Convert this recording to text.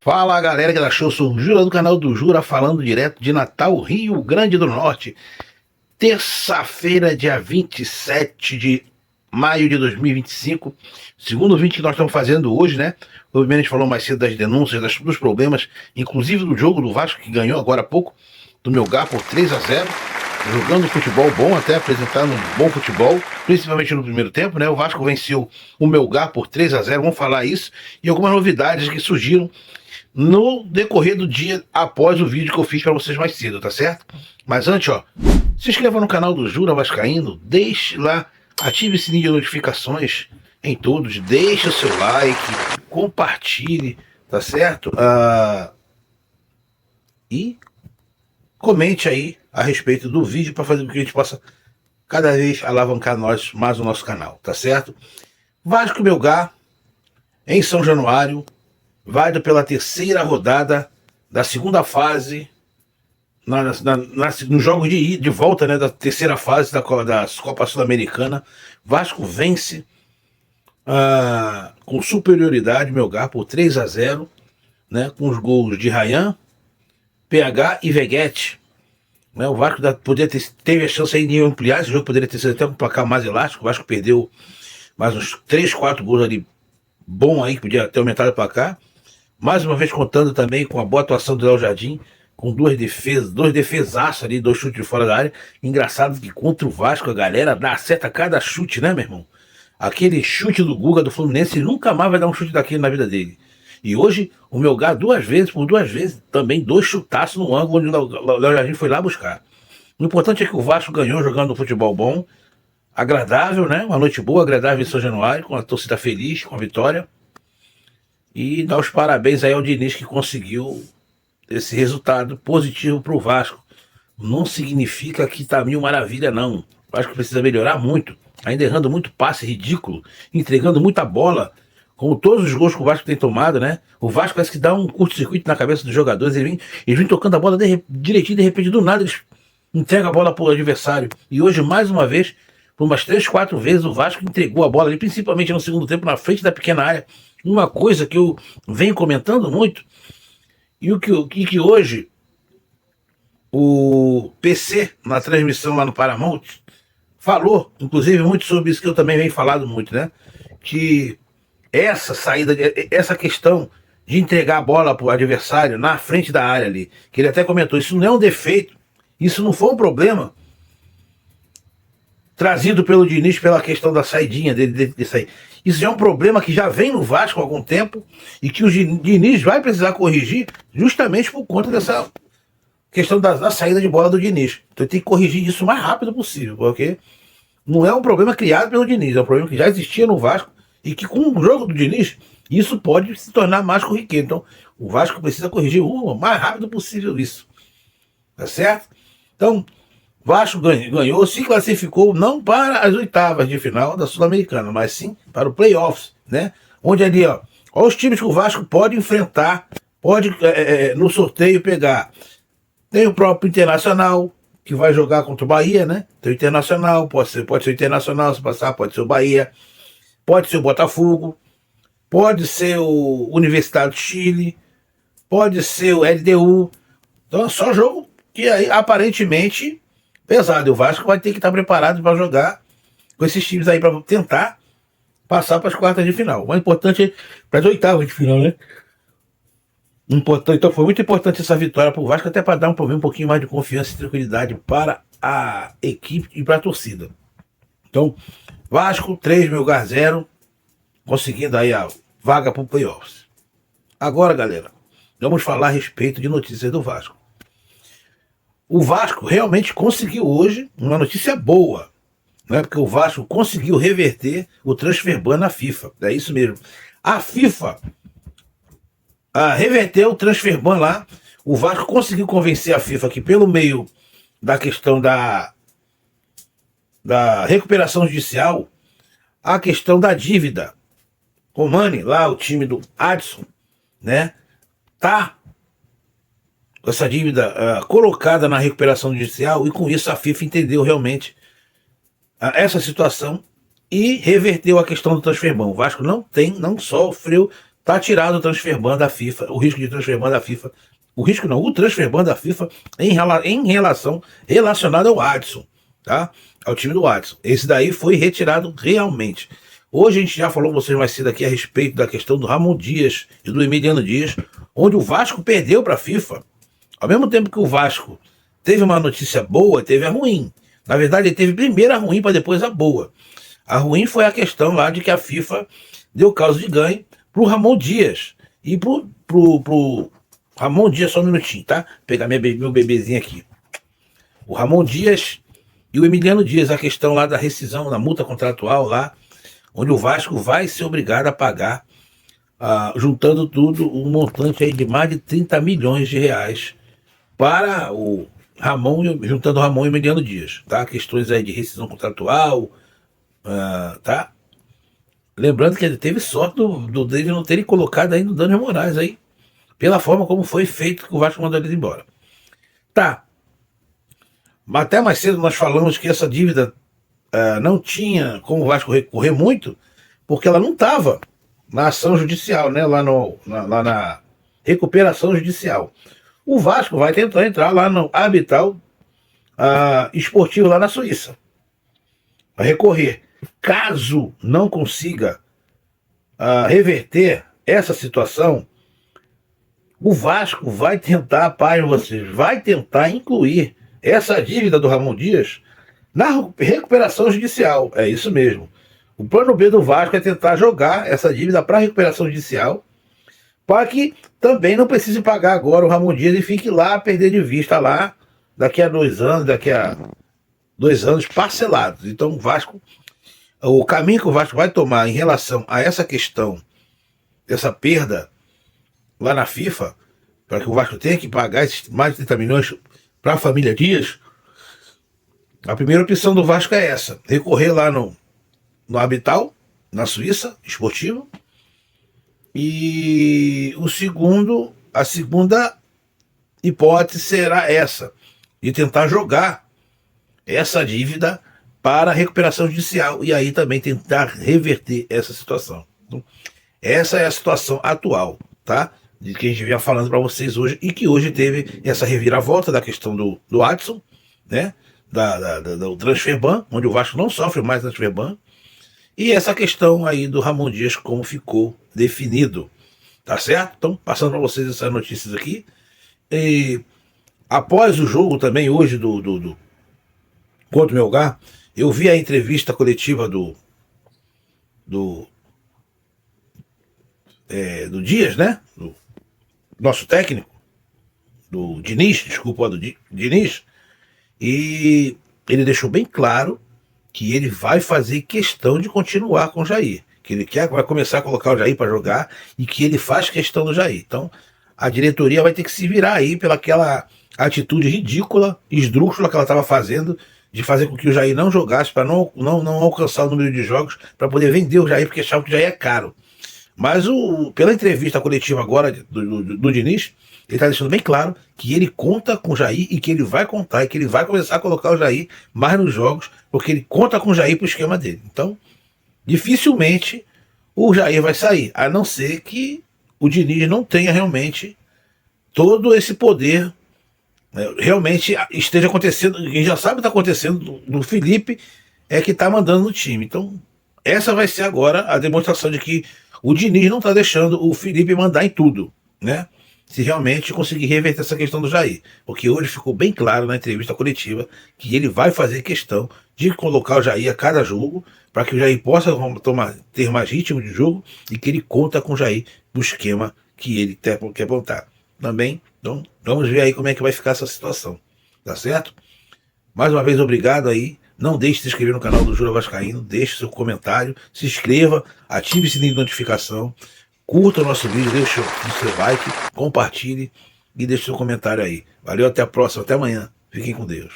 Fala galera que da show, sou o Jura do canal do Jura, falando direto de Natal, Rio Grande do Norte. Terça-feira, dia 27 de maio de 2025. Segundo vídeo que nós estamos fazendo hoje, né? O Mendes falou mais cedo das denúncias, dos problemas, inclusive do jogo do Vasco, que ganhou agora há pouco, do Melgar por 3-0. Jogando futebol bom, até apresentando um bom futebol, principalmente no primeiro tempo, né? O Vasco venceu o Melgar por 3-0, vamos falar isso, e algumas novidades que surgiram no decorrer do dia após o vídeo que eu fiz para vocês mais cedo, tá certo? Mas antes, ó, se inscreva no canal do Jura Vascaíno, deixe lá, ative o sininho de notificações em todos, deixe o seu like, compartilhe, tá certo? E comente aí a respeito do vídeo para fazer com que a gente possa cada vez alavancar mais o nosso canal, tá certo? Vasco e Melgar em São Januário, válido pela terceira rodada da segunda fase, no jogo de volta, né, da terceira fase da Copa Sul-Americana. Vasco vence com superioridade Melgar por 3-0, né, com os gols de Rayan, PH e Veguete. Né, o Vasco teve a chance aí de ampliar esse jogo, poderia ter sido até um placar mais elástico. O Vasco perdeu mais uns 3, 4 gols ali, bom aí, que podia ter aumentado o placar. Mais uma vez contando também com a boa atuação do Léo Jardim, com dois defesaços ali, 2 chutes de fora da área. Engraçado que contra o Vasco a galera acerta cada chute, né, meu irmão? Aquele chute do Guga do Fluminense, ele nunca mais vai dar um chute daquele na vida dele. E hoje o Melgar por duas vezes, também 2 chutaços no ângulo onde o Léo Jardim foi lá buscar. O importante é que o Vasco ganhou jogando um futebol bom, agradável, né? Uma noite boa, agradável em São Januário, com a torcida feliz com a vitória. E dar os parabéns aí ao Diniz, que conseguiu esse resultado positivo para o Vasco. Não significa que tá mil maravilha, não. O Vasco precisa melhorar muito, ainda errando muito passe ridículo, entregando muita bola, como todos os gols que o Vasco tem tomado, né? O Vasco parece que dá um curto-circuito na cabeça dos jogadores, eles vêm tocando a bola direitinho, de repente, do nada, eles entregam a bola para o adversário. E hoje, mais uma vez, por umas 3, 4 vezes, o Vasco entregou a bola ali, principalmente no segundo tempo, na frente da pequena área. Uma coisa que eu venho comentando muito, e que hoje o PC, na transmissão lá no Paramount, falou, inclusive, muito sobre isso que eu também venho falando muito, né? Que essa questão de entregar a bola para o adversário na frente da área ali, que ele até comentou, isso não é um defeito, isso não foi um problema trazido pelo Diniz pela questão da saidinha dele sair. Isso é um problema que já vem no Vasco há algum tempo e que o Diniz vai precisar corrigir justamente por conta dessa questão da saída de bola do Diniz. Então tem que corrigir isso o mais rápido possível, porque não é um problema criado pelo Diniz, é um problema que já existia no Vasco e que com o jogo do Diniz isso pode se tornar mais corriqueiro. Então o Vasco precisa corrigir o mais rápido possível isso. Tá certo? Então, Vasco ganhou, se classificou não para as oitavas de final da Sul-Americana, mas sim para o playoffs, né? Onde ali, ó os times que o Vasco pode enfrentar, pode no sorteio pegar. Tem o próprio Internacional, que vai jogar contra o Bahia, né? Tem o Internacional, pode ser o Internacional, se passar, pode ser o Bahia, pode ser o Botafogo, pode ser o Universidade do Chile, pode ser o LDU. Então é só jogo que aí aparentemente pesado. O Vasco vai ter que estar preparado para jogar com esses times aí, para tentar passar para as quartas de final. O mais importante é para as oitavas de final, né? Então foi muito importante essa vitória para o Vasco, até para dar um pouquinho mais de confiança e tranquilidade para a equipe e para a torcida. Então, Vasco 3, Melgar 0, conseguindo aí a vaga para o playoffs. Agora, galera, vamos falar a respeito de notícias do Vasco. O Vasco realmente conseguiu hoje uma notícia boa, né? Porque o Vasco conseguiu reverter o transfer ban na FIFA. É isso mesmo. A FIFA reverteu o transfer ban lá. O Vasco conseguiu convencer a FIFA que, pelo meio da questão da recuperação judicial, a questão da dívida. O Mani, lá o time do Adson, né, tá essa dívida colocada na recuperação judicial, e com isso a FIFA entendeu realmente essa situação e reverteu a questão do transfer ban. O Vasco não sofreu tá tirado o transfer ban da FIFA, o risco de transfer ban da FIFA. O risco não, o transfer ban da FIFA em relação relacionado ao Adson, tá? Ao time do Adson. Esse daí foi retirado realmente. Hoje a gente já falou com vocês mais cedo aqui a respeito da questão do Ramon Dias e do Emiliano Dias, onde o Vasco perdeu para a FIFA. Ao mesmo tempo que o Vasco teve uma notícia boa, teve a ruim. Na verdade, ele teve primeiro a ruim para depois a boa. A ruim foi a questão lá de que a FIFA deu causa de ganho pro Ramon Dias e pro Ramon Dias, só um minutinho, tá? Vou pegar meu bebezinho aqui. O Ramon Dias e o Emiliano Dias, a questão lá da rescisão, da multa contratual lá, onde o Vasco vai ser obrigado a pagar, juntando tudo, um montante aí de mais de 30 milhões de reais para o Ramon, juntando o Ramon e o Emiliano Dias, tá? Questões aí de rescisão contratual, tá? Lembrando que ele teve sorte do David não terem colocado aí no Daniel Moraes aí, pela forma como foi feito que o Vasco mandou ele embora. Tá. Até mais cedo nós falamos que essa dívida não tinha como o Vasco recorrer muito, porque ela não estava na ação judicial, né? Lá na recuperação judicial. O Vasco vai tentar entrar lá no Habital Esportivo lá na Suíça. Vai recorrer. Caso não consiga reverter essa situação, o Vasco vai tentar, vai tentar incluir essa dívida do Ramon Dias na recuperação judicial. É isso mesmo. O plano B do Vasco é tentar jogar essa dívida para a recuperação judicial, para que também não precise pagar agora o Ramon Dias e fique lá a perder de vista lá daqui a 2 anos, parcelados. Então o caminho que o Vasco vai tomar em relação a essa questão, essa perda lá na FIFA, para que o Vasco tenha que pagar esses mais de 30 milhões para a família Dias, a primeira opção do Vasco é essa: recorrer lá no Habital, na Suíça, esportivo. E a segunda hipótese será essa, de tentar jogar essa dívida para a recuperação judicial e aí também tentar reverter essa situação. Então, essa é a situação atual, tá? De que a gente vinha falando para vocês hoje e que hoje teve essa reviravolta da questão do Adson, né? Do transfer ban, onde o Vasco não sofre mais transfer ban, e essa questão aí do Ramon Dias, como ficou definido, tá certo? Então, passando para vocês essas notícias aqui. E após o jogo também, hoje, contra o Melgar, eu vi a entrevista coletiva do Dias, né? Do nosso técnico, do Diniz, desculpa, do Diniz, e ele deixou bem claro que ele vai fazer questão de continuar com o Jair, que ele vai começar a colocar o Jair para jogar e que ele faz questão do Jair. Então, a diretoria vai ter que se virar aí pelaquela atitude ridícula, esdrúxula que ela estava fazendo, de fazer com que o Jair não jogasse, para não alcançar o número de jogos, para poder vender o Jair, porque achava que o Jair é caro. Mas pela entrevista coletiva agora do Diniz, ele está deixando bem claro que ele conta com o Jair e que ele vai contar, e que ele vai começar a colocar o Jair mais nos jogos, porque ele conta com o Jair para o esquema dele. Então, dificilmente o Jair vai sair, a não ser que o Diniz não tenha realmente todo esse poder, realmente esteja acontecendo, quem já sabe o que está acontecendo do Felipe é que está mandando no time. Então, essa vai ser agora a demonstração de que o Diniz não está deixando o Felipe mandar em tudo, né? Se realmente conseguir reverter essa questão do Jair. Porque hoje ficou bem claro na entrevista coletiva que ele vai fazer questão de colocar o Jair a cada jogo, para que o Jair possa ter mais ritmo de jogo e que ele conta com o Jair no esquema que ele quer montar. Também, então, vamos ver aí como é que vai ficar essa situação. Tá certo? Mais uma vez, obrigado aí. Não deixe de se inscrever no canal do Júlio Vascaíno, deixe seu comentário, se inscreva, ative o sininho de notificação, curta o nosso vídeo, deixe o seu like, compartilhe e deixe seu comentário aí. Valeu, até a próxima, até amanhã. Fiquem com Deus.